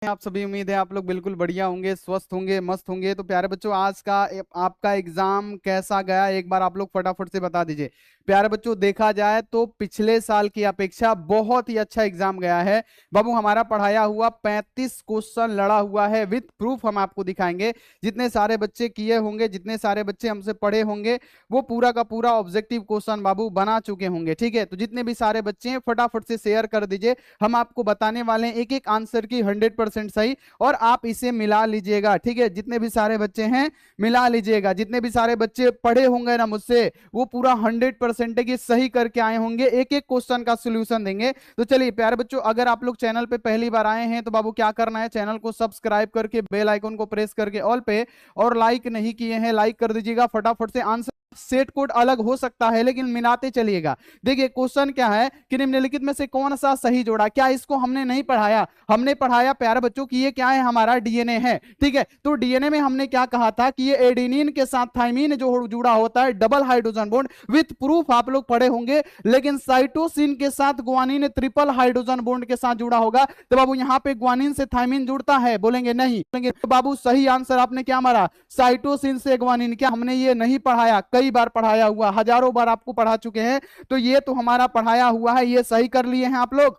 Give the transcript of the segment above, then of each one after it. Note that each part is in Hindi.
आप सभी, उम्मीद है आप लोग बिल्कुल बढ़िया होंगे, स्वस्थ होंगे, मस्त होंगे। तो प्यारे बच्चों, आज का आपका एग्जाम कैसा गया एक बार आप लोग फटाफट से बता दीजिए। प्यारे बच्चों, देखा जाए तो पिछले साल की अपेक्षा बहुत ही अच्छा एग्जाम गया है। बाबू, हमारा पढ़ाया हुआ 35 क्वेश्चन लड़ा हुआ है, विथ प्रूफ हम आपको दिखाएंगे। जितने सारे बच्चे किए होंगे, जितने सारे बच्चे हमसे पढ़े होंगे, वो पूरा का पूरा ऑब्जेक्टिव क्वेश्चन बाबू बना चुके होंगे। ठीक है, तो जितने भी सारे बच्चे हैं फटाफट से शेयर कर दीजिए। हम आपको बताने वाले हैं एक एक आंसर की 100% सही, और आप इसे मिला लीजिएगा। ठीक है, जितने भी सारे बच्चे हैं मिला लीजिएगा। जितने भी सारे बच्चे पढ़े होंगे ना मुझसे, वो पूरा 100% की सही करके आए होंगे, एक एक क्वेश्चन का सोल्यूशन देंगे। तो चलिए प्यारे बच्चों, अगर आप लोग चैनल पे पहली बार आए हैं तो बाबू क्या करना है, चैनल को सब्सक्राइब करके बेल आइकन को प्रेस करके ऑल पे, और लाइक नहीं किए हैं लाइक कर दीजिएगा फटाफट से। आंसर सेट कोड अलग हो सकता है लेकिन मिलाते चलिएगा। देखिए क्वेश्चन क्या है कि निम्नलिखित में से कौन सा सही जोड़ा। क्या इसको हमने नहीं पढ़ाया? हमने पढ़ाया प्यारे बच्चों कि ये क्या है, हमारा डीएनए है। ठीक है, तो डीएनए में हमने क्या कहा था कि ये एडेनिन के साथ थाइमिन जो जुड़ा होता है, double hydrogen bond, with proof आप लोग पढ़े होंगे। लेकिन साइटोसिन के साथ ग्वानिन ट्रिपल हाइड्रोजन बॉन्ड के साथ जुड़ा होगा। तो बाबू यहाँ पे ग्वानिन से थाइमिन जुड़ता है? बोलेंगे नहीं। बोलेंगे तो बाबू सही आंसर आपने क्या मारा, साइटोसिन से ग्वानिन। क्या हमने ये नहीं पढ़ाया? कई बार पढ़ाया हुआ, हजारों बार आपको पढ़ा चुके हैं। तो ये तो हमारा पढ़ाया हुआ है, ये सही कर लिए हैं आप लोग।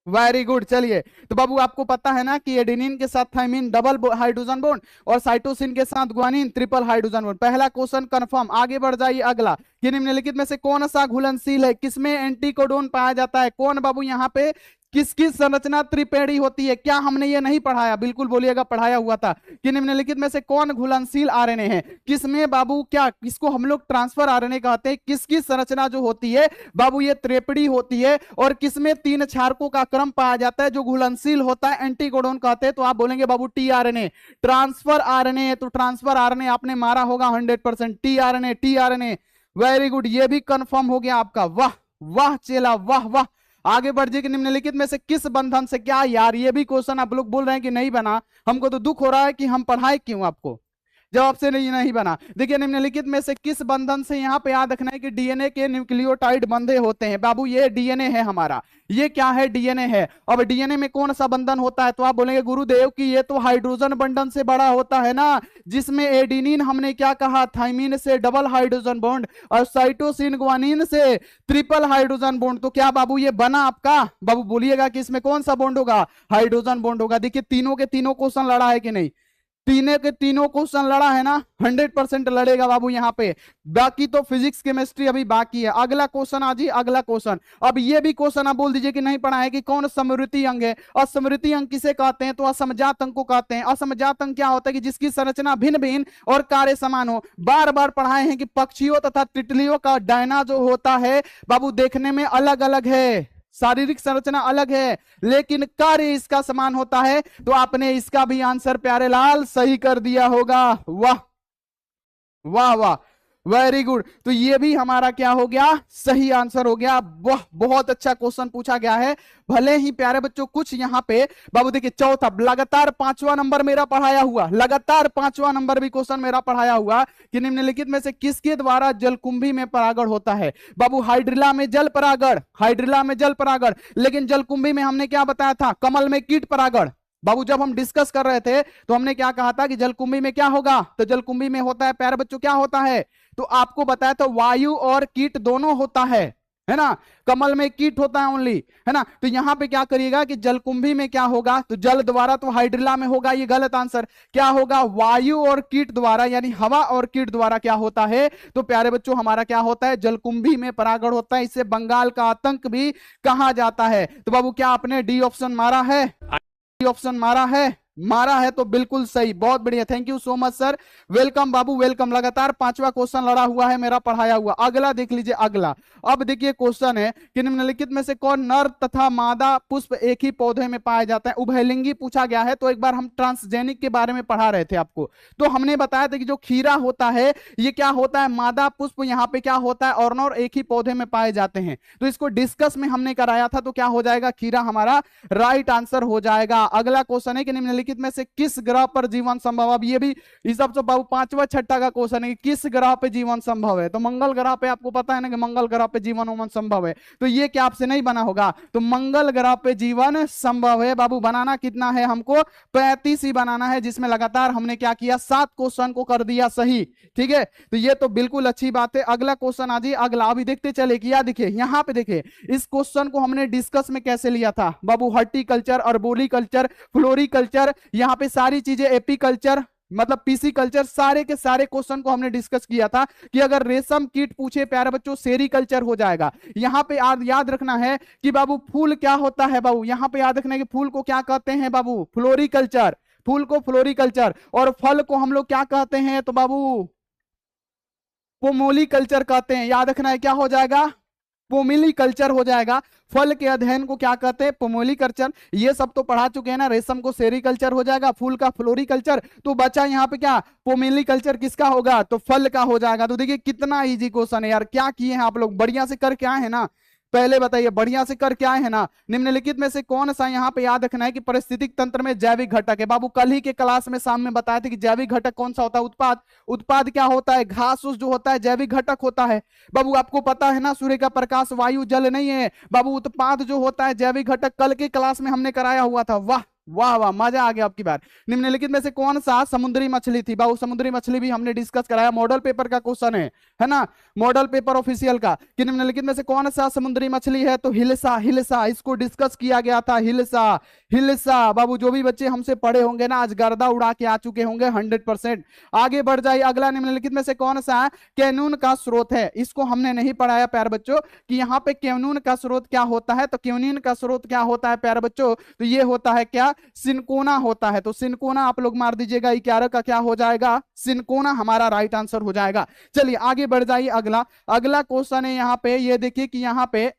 Very good. चलिए, तो बाबू आपको पता है ना कि एडेनिन के साथ थाइमिन डबल हाइड्रोजन बॉन्ड, और साइटोसिन के साथ ग्वानिन ट्रिपल हाइड्रोजन बॉन्ड। पहला क्वेश्चन कंफर्म। आगे बढ़ जाइए अगला, कि निम्नलिखित में से कौन सा घुलनशील है, किसमें एंटीकोडोन पाया जाता है? कौन बाबू यहाँ पे किसकी संरचना त्रिपेड़ी होती है? क्या हमने ये नहीं पढ़ाया? बिल्कुल बोलिएगा, पढ़ाया हुआ था। कि निम्नलिखित में से कौन घुलनशील आरएनए है, किसमें बाबू, क्या किसको हम लोग ट्रांसफर आरएनए कहते हैं, किसकी संरचना जो होती है बाबू ये त्रिपेड़ी होती है, और किसमें 3 क्षारकों का क्रम पाया जाता है जो घुलनशील होता है, एंटीकोडोन कहते हैं। तो आप बोलेंगे बाबू टीआरएनए, ट्रांसफर आरएनए। तो ट्रांसफर आरएनए आपने मारा होगा 100%, टीआरएनए टीआरएनए। वेरी गुड, ये भी कंफर्म हो गया आपका। वाह वाह चेला, वाह वाह। आगे बढ़ जाइए कि निम्नलिखित में से किस बंधन से, क्या यार ये भी क्वेश्चन आप लोग बोल रहे हैं कि नहीं बना, हमको तो दुख हो रहा है कि हम पढ़ाए क्यों आपको। जवाब से नहीं नहीं बना। देखिए निम्नलिखित में से किस बंधन से, यहां पे याद रखना है कि डीएनए के न्यूक्लियोटाइड बंधे होते हैं। बाबू ये डीएनए है हमारा, ये क्या है, डीएनए है। अब डीएनए में कौन सा बंधन होता है? तो आप बोलेंगे गुरुदेव कि ये तो हाइड्रोजन बंधन से बड़ा होता है ना, जिसमें एडिनिन हमने क्या कहा, थाइमिन से डबल हाइड्रोजन बॉन्ड, और साइटोसिन ग्वानिन से ट्रिपल हाइड्रोजन बॉन्ड। तो क्या बाबू ये बना आपका? बाबू बोलिएगा कि इसमें कौन सा बॉन्ड होगा, हाइड्रोजन बॉन्ड होगा। देखिए तीनों के तीनों क्वेश्चन लड़ा है कि नहीं, तीनों के तीनों क्वेश्चन लड़ा है ना, 100% लड़ेगा बाबू यहाँ पे। बाकी तो फिजिक्स केमिस्ट्री अभी बाकी है। अगला क्वेश्चन आ जी, अगला क्वेश्चन। अब ये भी क्वेश्चन आप बोल दीजिए कि नहीं पढ़ा है, कि कौन समृद्धि अंग है। और समृद्धि अंग किसे कहते हैं? तो असमजात अंग को कहते हैं। असमजात अंग क्या होता है? कि जिसकी संरचना भिन्न भिन्न और कार्य समान हो। बार बार पढ़ाए हैं कि पक्षियों तथा तितलियों का डायना जो होता है बाबू देखने में अलग अलग है, शारीरिक संरचना अलग है, लेकिन कार्य इसका समान होता है। तो आपने इसका भी आंसर प्यारे लाल सही कर दिया होगा। वाह वाह वाह, वेरी गुड। तो ये भी हमारा क्या हो गया, सही आंसर हो गया। वाह, बहुत अच्छा क्वेश्चन पूछा गया है। भले ही प्यारे बच्चों कुछ यहाँ पे बाबू देखिए, चौथा लगातार 5वां नंबर मेरा पढ़ाया हुआ, लगातार 5वां नंबर भी क्वेश्चन मेरा पढ़ाया हुआ, कि निम्नलिखित में से किसके द्वारा जलकुंभी में परागण होता है? बाबू हाइड्रिला में जल परागण, हाइड्रिला में जल परागण। लेकिन जलकुंभी में हमने क्या बताया था, कमल में कीट परागण। बाबू जब हम डिस्कस कर रहे थे तो हमने क्या कहा था कि जलकुंभी में क्या होगा, तो जलकुंभी में होता है प्यारे बच्चों, क्या होता है, तो आपको बताया था वायु और कीट दोनों होता है ना। कमल में कीट होता है ओनली, है ना। तो यहां पे क्या करिएगा कि जलकुंभी में क्या होगा, तो जल द्वारा, तो हाइड्रिला में होगा, ये गलत आंसर। क्या होगा, वायु और कीट द्वारा, यानी हवा और कीट द्वारा क्या होता है, तो प्यारे बच्चों हमारा क्या होता है, जलकुंभी में परागण होता है। इसे बंगाल का आतंक भी कहा जाता है। तो बाबू क्या आपने डी ऑप्शन मारा है, ऑप्शन मारा है? मारा है तो बिल्कुल सही, बहुत बढ़िया, thank you so much sir, welcome Babu welcome. लगातार 5वां क्वेश्चन लड़ा हुआ है मेरा पढ़ाया हुआ। अगला देख लीजिए, अगला। अब देखिए क्वेश्चन है कि निम्नलिखित में से कौन नर तथा मादा पुष्प एक ही पौधे में पाया जाता है? उभयलिंगी पूछा गया है। तो एक बार हम ट्रांसजेनिक के बारे में पढ़ा रहे थे आपको, तो हमने बताया था कि जो खीरा होता है ये क्या होता है, मादा पुष्प यहाँ पे क्या होता है, और एक ही पौधे में पाए जाते हैं। तो इसको डिस्कस में हमने कराया था, तो क्या हो जाएगा, खीरा हमारा राइट आंसर हो जाएगा। अगला क्वेश्चन है कि निम्नलिखित निम्नलिखित में से किस ग्रह पर जीवन संभव? अब ये भी इस सबसे बाबू पांचवा छठा का क्वेश्चन है, किस ग्रह पे जीवन संभव है? तो मंगल ग्रह पे आपको पता है ना कि मंगल ग्रह पे जीवन उमन संभव है, तो ये क्या आपसे नहीं बना होगा? तो मंगल ग्रह पे जीवन संभव है बाबू। बनाना कितना है हमको? 35 ही बनाना है, जिसमें लगातार हमने क्या किया? 7 क्वेश्चन को कर दिया सही। ठीक है, तो ये तो बिल्कुल अच्छी बात है। अगला क्वेश्चन आज अगला अभी देखते चले कि या देखिए यहाँ पे देखिए इस क्वेश्चन को हमने डिस्कस में कैसे लिया था बाबू? हॉर्टिकल्चर, अर्बोरिकल्चर, फ्लोरिकल्चर, यहाँ पे सारी चीजें एपीकल्चर मतलब पीसी कल्चर, सारे के सारे क्वेश्चन को हमने डिस्कस किया था कि अगर रेशम कीट पूछे प्यारे बच्चों सेरीकल्चर हो जाएगा। यहाँ पे याद रखना है कि बाबू फूल क्या होता है बाबू? यहाँ पे याद रखना है कि फूल को क्या कहते हैं बाबू? फ्लोरिकल्चर। फूल को फ्लोरिकल्चर, और फल को हम लोग क्या कहते हैं? तो बाबू पोमोली कल्चर कहते हैं। याद रखना है क्या हो जाएगा? पोमिली कल्चर हो जाएगा। फल के अध्ययन को क्या कहते हैं? पोमोली कल्चर। ये सब तो पढ़ा चुके हैं ना। रेशम को सेरीकल्चर हो जाएगा, फूल का फ्लोरिकल्चर, तो बचा यहाँ पे क्या? पोमिली कल्चर किसका होगा? तो फल का हो जाएगा। तो देखिए कितना इजी क्वेश्चन है यार। क्या किए हैं आप लोग? बढ़िया से कर क्या है ना? पहले बताइए, बढ़िया से कर क्या है ना? निम्नलिखित में से कौन सा यहाँ पे याद रखना है कि पारिस्थितिक तंत्र में जैविक घटक है? बाबू कल ही के क्लास में शाम में बताया था कि जैविक घटक कौन सा होता है? उत्पाद। उत्पाद क्या होता है? घास उस जो होता है जैविक घटक होता है। बाबू आपको पता है ना, सूर्य का प्रकाश, वायु, जल नहीं है बाबू। उत्पाद जो होता है जैविक घटक, कल के क्लास में हमने कराया हुआ था। वाह वाह वाह, मजा आ गया आपकी बार। निम्नलिखित में से कौन सा समुद्री मछली थी बाबू? समुद्री मछली भी हमने डिस्कस कराया, मॉडल पेपर का क्वेश्चन है ना? मॉडल पेपर ऑफिशियल का कि निम्नलिखित में से कौन सा समुद्री मछली है? तो हिल्सा। हिल्सा इसको डिस्कस किया गया था। हिल्सा हिल्सा बाबू, जो भी बच्चे हमसे पढ़े होंगे ना आज गर्दा उड़ा के आ चुके होंगे 100%। आगे बढ़ जाइए, अगला निम्नलिखित में से कौन सा कैनून का स्रोत है? इसको हमने नहीं पढ़ाया प्यारे बच्चों कि यहाँ पे कैनून का स्रोत क्या होता है। तो कैनून का स्रोत क्या होता है प्यारे बच्चों? तो ये होता है क्या? सिनकोना होता है। तो सिनकोना आप लोग मार दीजिएगा, 11 का क्या हो जाएगा? सिनकोना हमारा राइट आंसर हो जाएगा। चलिए आगे बढ़ जाइए, अगला अगला क्वेश्चन है यहाँ पे। ये देखिए कि यहाँ पे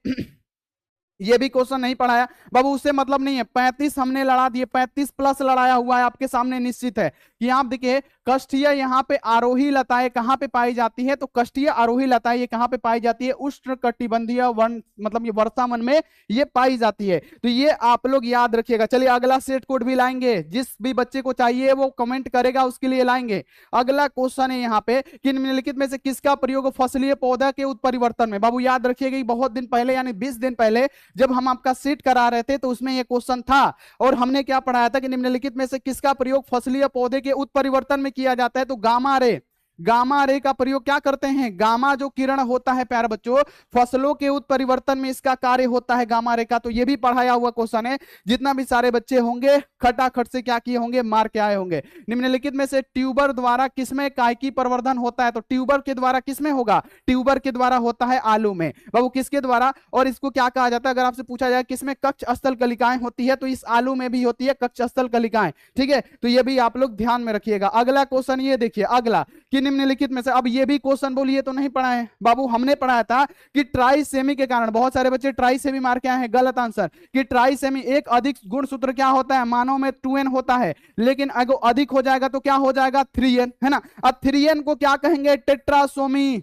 ये भी क्वेश्चन नहीं पढ़ाया बाबू, उससे मतलब नहीं है। 35 हमने लड़ा दिए, 35 प्लस लड़ाया हुआ है आपके सामने निश्चित है कि आप देखिए कष्टीय यहाँ पे आरोही लताएं कहाँ पे पाई जाती है? तो कष्टीय आरोही लताएं ये कहाँ पे पाई जाती है? उष्ण कटिबंधीय वन मतलब ये वर्षा वन में ये पाई जाती है। तो ये आप लोग याद रखिएगा। चलिए अगला सेट कोड भी लाएंगे, जिस भी बच्चे को चाहिए वो कमेंट करेगा उसके लिए लाएंगे। अगला क्वेश्चन है यहाँ पे कि निम्नलिखित में से किसका प्रयोग फसलीय पौधा के उत्परिवर्तन में? बाबू याद रखिएगा बहुत दिन पहले यानी 20 दिन पहले जब हम आपका सेट करा रहे थे तो उसमें यह क्वेश्चन था, और हमने क्या पढ़ाया था कि निम्नलिखित में से किसका प्रयोग फसलीय पौधे के उत्परिवर्तन में किया जाता है? तो गामा रे। गामा रे का प्रयोग क्या करते हैं? गामा जो किरण होता है प्यारे बच्चों, फसलों के उत्परिवर्तन में इसका कार्य होता है गामा रे का। तो ये भी पढ़ाया हुआ क्वेश्चन है। जितना भी सारे बच्चे होंगे खटाखट से क्या किए होंगे? मार के आए होंगे। निम्नलिखित में से ट्यूबर द्वारा किसमें कायकी प्रवर्धन होता है? तो ट्यूबर के द्वारा किसमें होगा? ट्यूबर के द्वारा होता है आलू में। बाबू किसके द्वारा? और इसको क्या कहा जाता है? अगर आपसे पूछा जाए किसमें कक्ष स्थल कलिकाएं होती है, तो इस आलू में भी होती है कक्ष स्थल कलिकाएं। ठीक है, तो ये भी आप लोग ध्यान में रखिएगा। अगला क्वेश्चन ये देखिए, अगला कि निम्नलिखित में से, अब ये भी क्वेश्चन बोलिए तो नहीं पढ़ाए बाबू, हमने पढ़ाया था कि ट्राइसेमी के कारण बहुत सारे बच्चे ट्राइसेमी मार के आए हैं। गलत आंसर कि ट्राइसेमी एक अधिक गुण सूत्र क्या होता है? मानव में 2n होता है, लेकिन अगर अधिक हो जाएगा तो क्या हो जाएगा? 3n, है ना? अब 3n को क्या कहेंगे? टेट्रासोमी।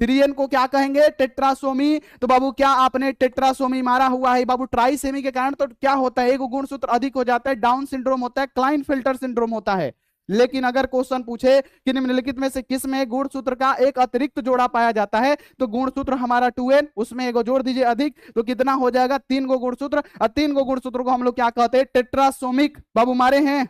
3n को क्या कहेंगे? टेट्रासोमी। तो बाबू क्या आपने टेट्रासोमी मारा हुआ है बाबू? ट्राइसेमी के कारण तो क्या होता है? एक गुण सूत्र अधिक हो जाता है, डाउन सिंड्रोम होता है, क्लाइनफिल्टर सिंड्रोम होता है। लेकिन अगर क्वेश्चन पूछे कि निम्नलिखित में से किस में गुण सूत्र का एक अतिरिक्त जोड़ा पाया जाता है, तो गुण सूत्र हमारा 2n, उसमें एक जोड़ दीजिए अधिक, तो कितना हो जाएगा? 3 गो गुण सूत्र। और 3 गो गुण सूत्र को हम लोग क्या कहते हैं? टेट्रासोमिक। बाबू मारे हैं?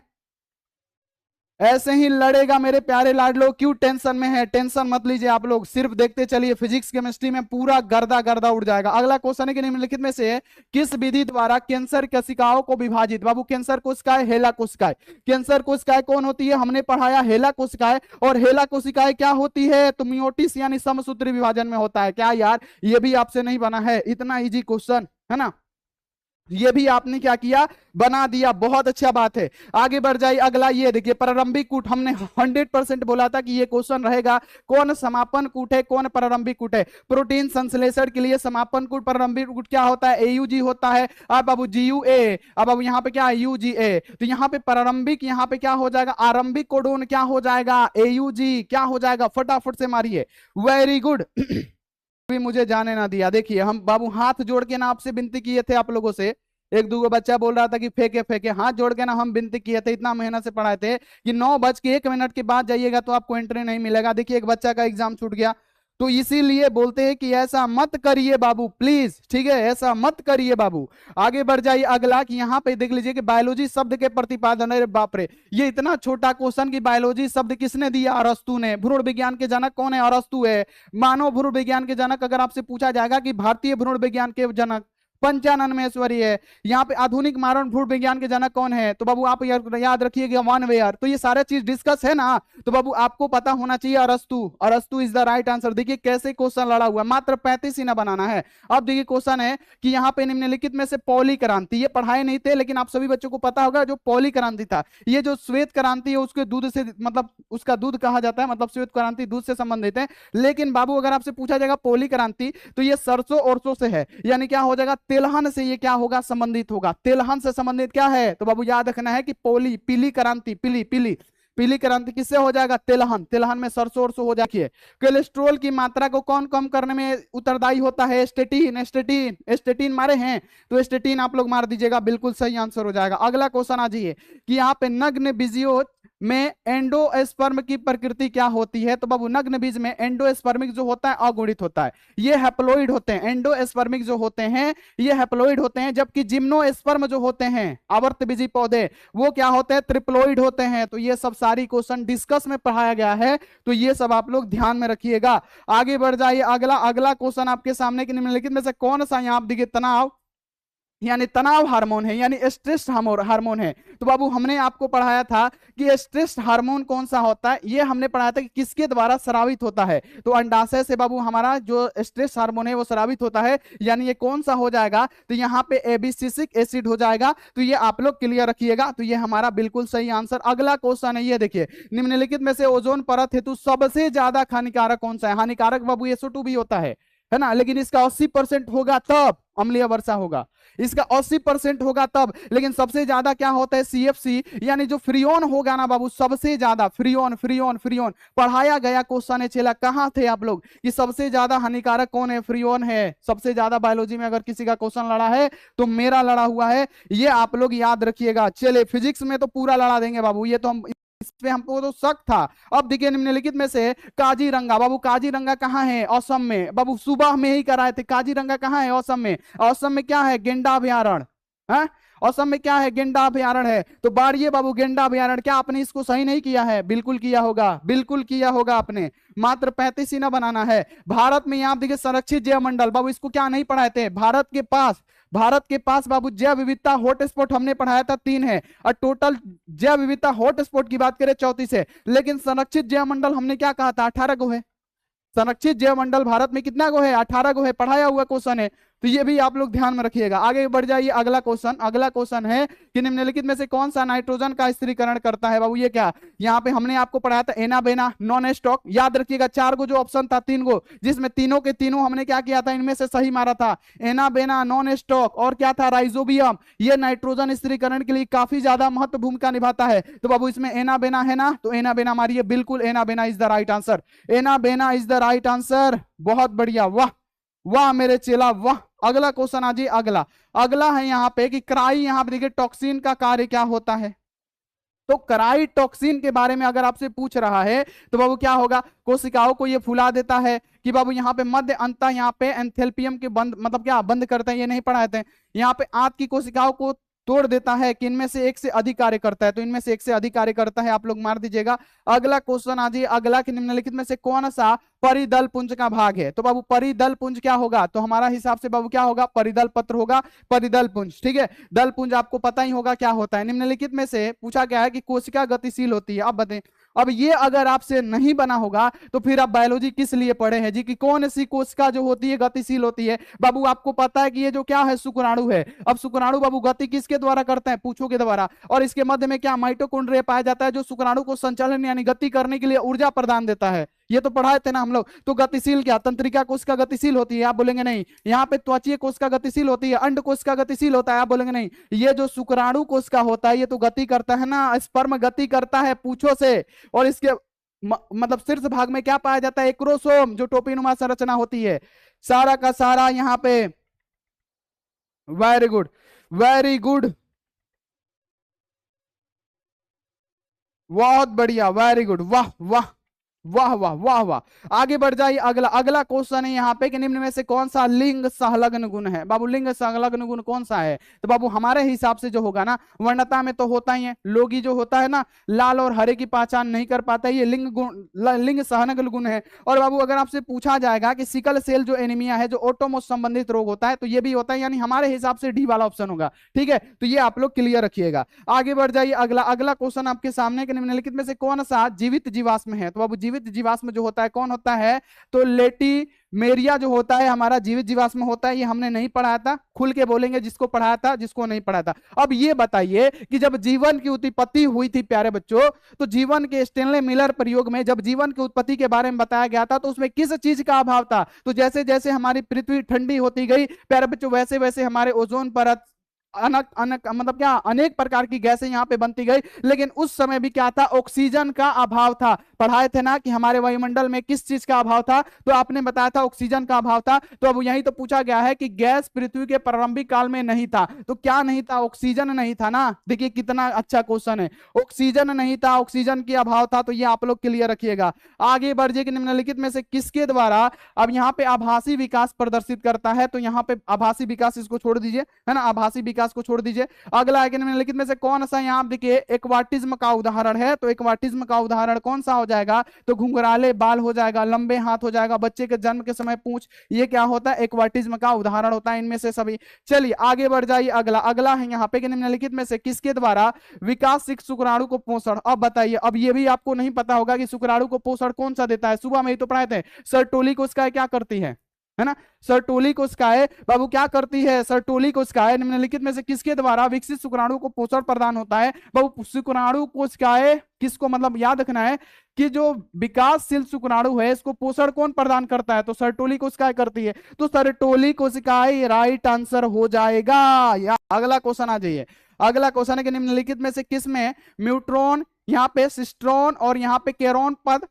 ऐसे ही लड़ेगा मेरे प्यारे लाडलो, क्यों टेंशन में है? टेंशन मत लीजिए आप लोग, सिर्फ देखते चलिए, फिजिक्स केमिस्ट्री में पूरा गर्दा गर्दा उड़ जाएगा। अगला क्वेश्चन है कि निम्नलिखित में से किस विधि द्वारा कैंसर कोशिकाओं को विभाजित? बाबू कैंसर कोशिकाएं, हेला कोशिकाएं। कैंसर कोशिकाएं कौन होती है? हमने पढ़ाया हेला कोशिकाएं। और हेला कोशिकाएं क्या होती है? तो मियोटिस यानी समसूत्री विभाजन में होता है। क्या यार ये भी आपसे नहीं बना है? इतना इजी क्वेश्चन है ना, ये भी आपने क्या किया? बना दिया। बहुत अच्छा बात है। आगे बढ़ जाइए, अगला ये देखिए प्रारंभिक कूट। हमने 100% बोला था कि ये क्वेश्चन रहेगा। कौन समापन कूट है, कौन प्रारंभिक कूट है? प्रोटीन संश्लेषण के लिए समापन कूट, प्रारंभिक कूट क्या होता है? AUG होता है। अब बाबू GUA, अब अब यहाँ पे क्या है? UGA। तो यहाँ पे प्रारंभिक, यहाँ पे क्या हो जाएगा? आरंभिक कोडोन क्या हो जाएगा? AUG। क्या हो जाएगा? फटाफट से मारिए। Very good. भी मुझे जाने ना दिया। देखिए हम बाबू हाथ जोड़ के ना आपसे विनती किए थे आप लोगों से, एक दूगो बच्चा बोल रहा था कि फेंके फेंके, हाथ जोड़ के ना हम विनती किए थे, इतना मेहनत से पढ़ाए थे कि 9:01 के बाद जाइएगा तो आपको एंट्री नहीं मिलेगा। देखिए एक बच्चा का एग्जाम छूट गया। तो इसीलिए बोलते हैं कि ऐसा मत करिए बाबू प्लीज, ठीक है, ऐसा मत करिए बाबू। आगे बढ़ जाइए अगला, कि यहाँ पे देख लीजिए कि बायोलॉजी शब्द के प्रतिपादन, अरे बाप रे, ये इतना छोटा क्वेश्चन कि बायोलॉजी शब्द किसने दिया? अरस्तु ने। भ्रूण विज्ञान के जनक कौन है? अरस्तु है। मानव भ्रूण विज्ञान के जनक अगर आपसे पूछा जाएगा कि भारतीय भ्रूण विज्ञान के जनक पंचानन महेश्वरी है। यहाँ पे आधुनिक मानव भ्रूण विज्ञान के जनक कौन है? तो बाबू आप याद रखिएगा वन वेयर। तो ये सारे चीज डिस्कस है ना, तो बाबू आपको पता होना चाहिए अरस्तु। अरस्तु इज द राइट आंसर। देखिए कैसे क्वेश्चन लड़ा हुआ, मात्र 35 ही ना बनाना है। अब देखिए क्वेश्चन है कि यहाँ पे निम्नलिखित में से पॉली क्रांति, ये पढ़ाए नहीं थे लेकिन आप सभी बच्चों को पता होगा जो पॉली क्रांति था, ये जो श्वेत क्रांति है उसके दूध से, मतलब उसका दूध कहा जाता है, मतलब श्वेत क्रांति दूध से संबंधित है। लेकिन बाबू अगर आपसे पूछा जाएगा पॉली क्रांति, तो ये सरसों औरसों से है, यानी क्या हो जाएगा? तिलहन से ये क्या होगा? संबंधित होगा। तिलहन से संबंधित क्या है? तो बाबू याद रखना है कि पॉली, पीली क्रांति, पीली पीली पीली क्रांति किससे हो जाएगा? तिलहन। तिलहन में सरसों और हो जाती। कोलेस्ट्रॉल की मात्रा को कौन कम करने में उत्तरदायी होता है? स्टेटिन। स्टेटिन, स्टेटिन मारे हैं तो स्टेटिन आप लोग मार दीजिएगा, बिल्कुल सही आंसर हो जाएगा। अगला क्वेश्चन आ जाइए कि यहाँ पे नग्न बीजियों में एंडोस्पर्म की प्रकृति क्या होती है? तो बाबू नग्न बीज में एंडोस्पर्मिक जो होता है अगुणित होता है, ये हैप्लॉइड होते हैं। एंडोस्पर्मिक जो होते हैं ये हैप्लॉइड होते हैं, जबकि जिम्नोस्पर्म जो होते हैं आवर्त बीजी पौधे, वो क्या होते हैं? ट्रिप्लॉइड होते हैं। तो ये सब सारी क्वेश्चन डिस्कस में पढ़ाया गया है, तो ये सब आप लोग ध्यान में रखिएगा। आगे बढ़ जाइए अगला। अगला क्वेश्चन आपके सामने कि निम्नलिखित में से कौन सा, यहाँ आप देखिए तनाव यानी तनाव हार्मोन है, यानी स्ट्रेस हार्मोन है। तो बाबू हमने आपको पढ़ाया था कि स्ट्रेस हार्मोन कौन सा होता है, ये हमने पढ़ाया था कि किसके द्वारा स्रावित होता है। तो अंडाशय से बाबू हमारा जो स्ट्रेस हार्मोन है वो स्रावित होता है, यानी ये कौन सा हो जाएगा? तो यहाँ पे एबिसिसिक एसिड हो जाएगा। तो ये आप लोग क्लियर रखिएगा, तो ये हमारा बिल्कुल सही आंसर। अगला क्वेश्चन है, ये देखिए निम्नलिखित में से ओजोन परत हेतु सबसे ज्यादा हानिकारक कौन सा है? हानिकारक बाबू SO2 भी होता है ना, लेकिन इसका 80% होगा तब अम्लीय वर्षा होगा, इसका 80% होगा तब। लेकिन सबसे ज्यादा क्या होता है? CFC, यानी जो फ्रियोन होगा ना बाबू, सबसे ज्यादा फ्रियोन फ्रियोन फ्रियोन पढ़ाया गया क्वेश्चन है। चला कहां थे आप लोग कि सबसे ज्यादा हानिकारक कौन है? फ्रियोन है सबसे ज्यादा। बायोलॉजी में अगर किसी का क्वेश्चन लड़ा है तो मेरा लड़ा हुआ है, ये आप लोग याद रखिएगा। चले फिजिक्स में तो पूरा लड़ा देंगे बाबू, ये तो हम इसमें हमको तो शक था। अब देखिए निम्नलिखित में से काजीरंगा, बाबू काजीरंगा कहाँ है? असम में। बाबू सुबह में ही कराए थे। काजीरंगा कहाँ है? असम में। असम में क्या है? गेंडा अभ्यारण्य है। असम में क्या है? गेंडा अभ्यारण्य है। तो बाड़िए बाबू गेंडा अभ्यारण्य, क्या आपने इसको सही नहीं किया है? बिल्कुल किया होगा, बिल्कुल किया होगा आपने। मात्र 35 ही ना बनाना है। भारत में यहाँ देखिए संरक्षित जैव मंडल, बाबू इसको क्या नहीं पढ़ाए थे? भारत के पास बाबू जैव विविधता हॉटस्पॉट हमने पढ़ाया था 3 है, और टोटल जैव विविधता हॉटस्पॉट की बात करें 34 है। लेकिन संरक्षित जैव मंडल हमने क्या कहा था? 18 गो है। संरक्षित जैव मंडल भारत में कितना गो है? 18 गो है। पढ़ाया हुआ क्वेश्चन है, तो ये भी आप लोग ध्यान में रखिएगा। आगे बढ़ जाइए अगला क्वेश्चन। अगला क्वेश्चन है कि निम्नलिखित में से कौन सा नाइट्रोजन का स्थिरीकरण करता है? बाबू ये क्या? यहाँ पे हमने आपको पढ़ाया था एना बेना नॉन स्टॉक, याद रखिएगा। 4 गो जो ऑप्शन था, 3 गो, जिसमें तीनों के तीनों हमने क्या किया था? इनमें से सही मारा था। एना बेना, नॉन स्टॉक और क्या था? राइजोबियम। ये नाइट्रोजन स्थिरीकरण के लिए काफी ज्यादा महत्व भूमिका निभाता है। तो बाबू इसमें एना बेना है ना, तो एना बेना मारिए, बिल्कुल एना बेना इज द राइट आंसर। एना बेना इज द राइट आंसर। बहुत बढ़िया, वाह वाह मेरे चेला वाह। अगला क्वेश्चन आ जी। अगला है यहाँ पे कि क्राई, यहाँ पे देखिए टॉक्सिन का कार्य क्या होता है? तो क्राई टॉक्सिन के बारे में अगर आपसे पूछ रहा है तो बाबू क्या होगा? कोशिकाओं को ये फुला देता है कि बाबू यहाँ पे मध्य अंत, यहाँ पे एंथैल्पियम के बंद, मतलब क्या बंद करते हैं, ये नहीं पढ़ाए थे। यहाँ पे आंत की कोशिकाओं को तोड़ देता है कि इनमें से एक से अधिक कार्य करता है, तो इनमें से एक से अधिक कार्य करता है, आप लोग मार दीजिएगा। अगला क्वेश्चन आ जाइए। अगला कि निम्नलिखित में से कौन सा परिदल पुंज का भाग है? तो बाबू परिदल पुंज क्या होगा? तो हमारा हिसाब से बाबू क्या होगा? परिदल पत्र होगा, परिदल पुंज, ठीक है। दल पुंज आपको पता ही होगा क्या होता है। निम्नलिखित में से पूछा गया है कि कोशिका गतिशील होती है, अब बताएं। अब ये अगर आपसे नहीं बना होगा तो फिर आप बायोलॉजी किस लिए पढ़े हैं जी? कि कौन सी कोशिका जो होती है गतिशील होती है? बाबू आपको पता है कि ये जो क्या है? शुक्राणु है। अब शुक्राणु बाबू गति किसके द्वारा करता है? पूछो के द्वारा। और इसके मध्य में क्या? माइटोकॉन्ड्रिया पाया जाता है, जो शुक्राणु को संचालन यानी गति करने के लिए ऊर्जा प्रदान देता है। ये तो पढ़ाए थे ना हम लोग। तो गतिशील क्या? तंत्रिका कोशिका गतिशील होती है, आप बोलेंगे नहीं। यहाँ पे त्वचीय कोशिका गतिशील होती है, अंड कोशिका गतिशील होता है, आप बोलेंगे नहीं। ये जो शुक्राणु कोशिका होता है ये तो गति करता है ना, स्पर्म गति करता है पूछो से। और इसके मतलब शीर्ष भाग में क्या पाया जाता है? एक्रोसोम, जो टोपीनुमा संरचना होती है। सारा का सारा यहाँ पे वेरी गुड। वेरी गुड, बहुत बढ़िया, वेरी गुड, वाह वाह वाह वाह वाह वाह। आगे बढ़ जाइए, अगला अगला क्वेश्चन है यहाँ पे कि निम्न में से कौन सा लिंग संलग्न गुण है। बाबू लिंग संलग्न गुण कौन सा है? तो बाबू हमारे हिसाब से जो होगा ना, वर्णता में तो होता ही है, लोगी जो होता है ना, लाल और हरे की पहचान नहीं कर पाता है, ये लिंग गुण, लिंग संलग्न गुण है। और बाबू अगर आपसे पूछा जाएगा कि सिकल सेल जो एनीमिया है, जो ऑटोमोस संबंधित रोग होता है, तो ये भी होता है, यानी हमारे हिसाब से डी वाला ऑप्शन होगा। ठीक है, तो ये आप लोग क्लियर रखिएगा। आगे बढ़ जाइए, अगला अगला क्वेश्चन आपके सामने, कि निम्नलिखित में से कौन सा जीवित जीवाश्म है? तो बाबू जीवित जीवाश्म जो होता है कौन होता है? तो लेटीमेरिया जो होता है हमारा जीवित जीवाश्म होता है। ये हमने नहीं पढ़ाया था, खुल के बोलेंगे जिसको पढ़ाया था, जिसको नहीं पढ़ाया था। अब ये बताइए कि जब जीवन की उत्पत्ति हुई थी प्यारे बच्चों, तो जीवन के स्टेनले मिलर प्रयोग में जब जीवन की उत्पत्ति के बारे में बताया गया था, तो उसमें किस चीज का अभाव था? तो जैसे जैसे हमारी पृथ्वी ठंडी होती गई प्यारे बच्चों, वैसे वैसे हमारे ओजोन परत अनक अनक मतलब क्या अनेक प्रकार की गैसें यहाँ पे बनती गई। लेकिन उस समय भी क्या था? ऑक्सीजन का अभाव था। पढ़ाए थे ना कि हमारे वायुमंडल में किस चीज का अभाव था? तो आपने बताया था ऑक्सीजन का अभाव था। तो अब यही तो पूछा गया है कि गैस पृथ्वी के प्रारंभिक काल में नहीं था, तो क्या नहीं था? ऑक्सीजन नहीं था ना। देखिए कितना अच्छा क्वेश्चन है, ऑक्सीजन नहीं था, ऑक्सीजन की अभाव था। तो ये आप लोग क्लियर रखिएगा। आगे बढ़िए कि निम्नलिखित में से किसके द्वारा, अब यहाँ पे आभासी विकास प्रदर्शित करता है, तो यहाँ पे आभासी विकास इसको छोड़ दीजिए, है ना, आभासी विकास को छोड़ दीजिए। अगला है कि निम्नलिखित में से कौन सा, यहाँ आप देखिए एक्वाटिज्म का उदाहरण है। तो एक्वाटिज्म का उदाहरण कौन सा हो जाएगा? तो घुंघराले बाल हो जाएगा, लंबे हाथ हो जाएगा, बच्चे के जन्म के समय पूंछ, ये क्या होता है? एक्वाटिज्म का उदाहरण होता है इनमें से सभी। चलिए आगे बढ़ जाइए, अगला अगला है यहाँ पे कि निम्नलिखित में से किसके द्वारा विकासशील शुक्राणु को पोषण। अब बताइए, अब ये भी आपको नहीं पता होगा कि शुक्राणु को पोषण कौन सा देता है। सुबह में ही तो पढ़ाए थे, सर्टोली कोशिकाएं क्या करती है ना, सर्टोली कोशिकाएं बाबू क्या करती है? सर्टोली कोशिकाएं निम्नलिखित में से किसके द्वारा विकसित शुक्राणु को पोषण प्रदान होता है? बाबू शुक्राणु कोशिकाएं किसको, मतलब याद रखना है कि जो विकासशील शुक्राणु है इसको पोषण कौन प्रदान करता है? तो सर्टोली कोशिकाएं करती है। तो सर्टोली कोशिकाएं राइट आंसर हो जाएगा। या अगला क्वेश्चन आ जाइए, अगला क्वेश्चन है कि निम्नलिखित में से किसमें म्यूट्रॉन, यहाँ पे सिस्ट्रॉन और यहाँ पे केरोन पद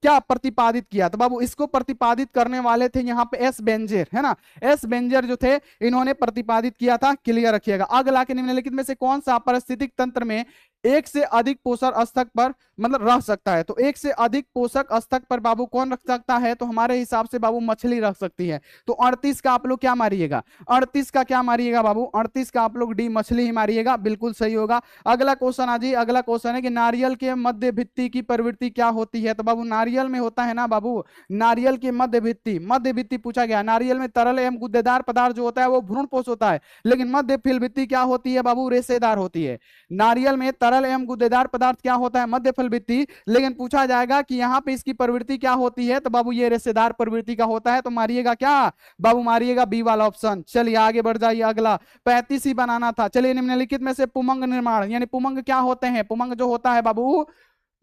क्या प्रतिपादित किया? तो बाबू इसको प्रतिपादित करने वाले थे यहाँ पे एस बेंजर, है ना, एस बेंजर जो थे इन्होंने प्रतिपादित किया था। क्लियर रखिएगा। अगला के निम्नलिखित में से कौन सा पारिस्थितिक तंत्र में एक से अधिक पोषक स्तर पर मतलब रह सकता है? तो एक से अधिक पोषक स्तर पर बाबू कौन रख सकता है? तो हमारे हिसाब से बाबू मछली रख सकती है। तो 38 का आप लोग क्या मारिएगा? 38 का क्या मारिएगा बाबू? 38 का आप लोग डी मछली ही मारिएगा, बिल्कुल सही होगा। अगला क्वेश्चन आ जाइए, अगला क्वेश्चन है कि नारियल के मध्य भित्ति की प्रवृत्ति क्या होती है? तो बाबू नारियल में होता है ना बाबू, नारियल की मध्य भित्ति, मध्य भित्ति पूछा गया। नारियल में तरल एवं गुद्देदार पदार्थ जो होता है वो भ्रूणपोष होता है, लेकिन मध्य फल भित्ति क्या होती है बाबू? रेशेदार होती है। नारियल में तरल एवं गुद्देदार पदार्थ क्या होता है? मध्य फल भित्ति। लेकिन पूछा जाएगा कि यहाँ पे इसकी प्रवृत्ति क्या होती है? तो बाबू ये रेशेदार प्रवृत्ति का होता है। तो मारिएगा क्या बाबू? मारिएगा बी वाला ऑप्शन। चलिए आगे बढ़ जाइए, अगला 35 ही बनाना था। चलिए निम्नलिखित में से पुमंग निर्माण, यानी पुमंग क्या होते हैं? पुमंग जो होता है बाबू,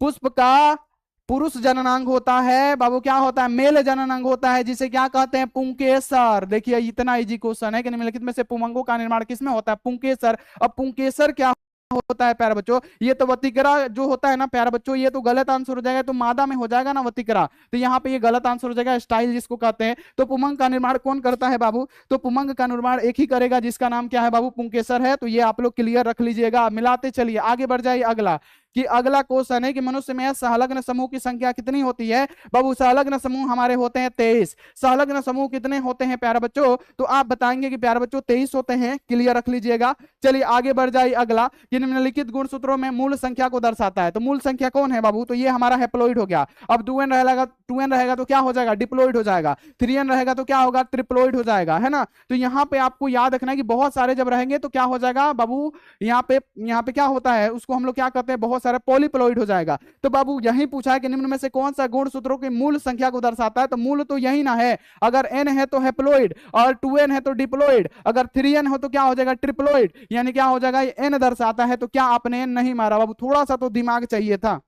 पुष्प का पुरुष जननांग होता है बाबू, क्या होता है? मेल जननांग होता है, जिसे क्या कहते हैं? पुंकेसर। देखिए इतना इजी क्वेश्चन है कि निम्नलिखित में से पुमंगों का निर्माण किसमें होता है? पुंकेसर। अब पुंकेसर क्या होता है प्यारे बच्चों? ये तो वतिकरा जो होता है ना प्यारे बच्चों, ये तो गलत आंसर हो जाएगा, तो मादा में हो जाएगा ना वतिकरा, तो यहाँ पे ये गलत आंसर हो जाएगा, स्टाइल जिसको कहते हैं। तो पुमंग का निर्माण कौन करता है बाबू? तो पुमंग का निर्माण एक ही करेगा, जिसका नाम क्या है बाबू? पुंकेसर है। तो ये आप लोग क्लियर रख लीजिएगा। मिलाते चलिए, आगे बढ़ जाइए। अगला कि अगला क्वेश्चन है कि मनुष्य में सहलग्न समूह की संख्या कितनी होती है? बाबू सहलग्न समूह हमारे होते हैं 23। सहलग्न समूह कितने होते हैं प्यारे बच्चों? तो आप बताएंगे कि प्यारे बच्चों 23 होते हैं। क्लियर रख लीजिएगा। चलिए आगे बढ़ जाइए, अगला कि निम्नलिखित गुणसूत्रों में मूल संख्या को दर्शाता है। तो मूल संख्या कौन है बाबू? तो ये हमारा हैप्लॉइड हो गया। अब 2n रहेगा, 2n रहेगा तो क्या हो जाएगा? डिप्लॉइड हो जाएगा। 3n रहेगा तो क्या होगा? ट्रिप्लॉइड हो जाएगा, है ना। तो यहाँ पे आपको याद रखना है कि बहुत सारे जब रहेंगे तो क्या हो जाएगा बाबू? यहाँ पे क्या होता है, उसको हम लोग क्या कहते हैं? बहुत सारे पॉलीप्लॉइड हो जाएगा। तो बाबू यही पूछा है कि निम्न में से कौन सा गुणसूत्रों की मूल संख्या को दर्शाता है? तो मूल तो यही ना है, अगर n है तो हैप्लॉइड, और 2n है तो डिप्लॉइड, अगर 3n हो तो क्या हो जाएगा? ट्रिप्लॉइड। यानी क्या हो जाएगा? n दर्शाता है। तो क्या आपने n नहीं मारा बाबू? थोड़ा सा तो दिमाग चाहिए था,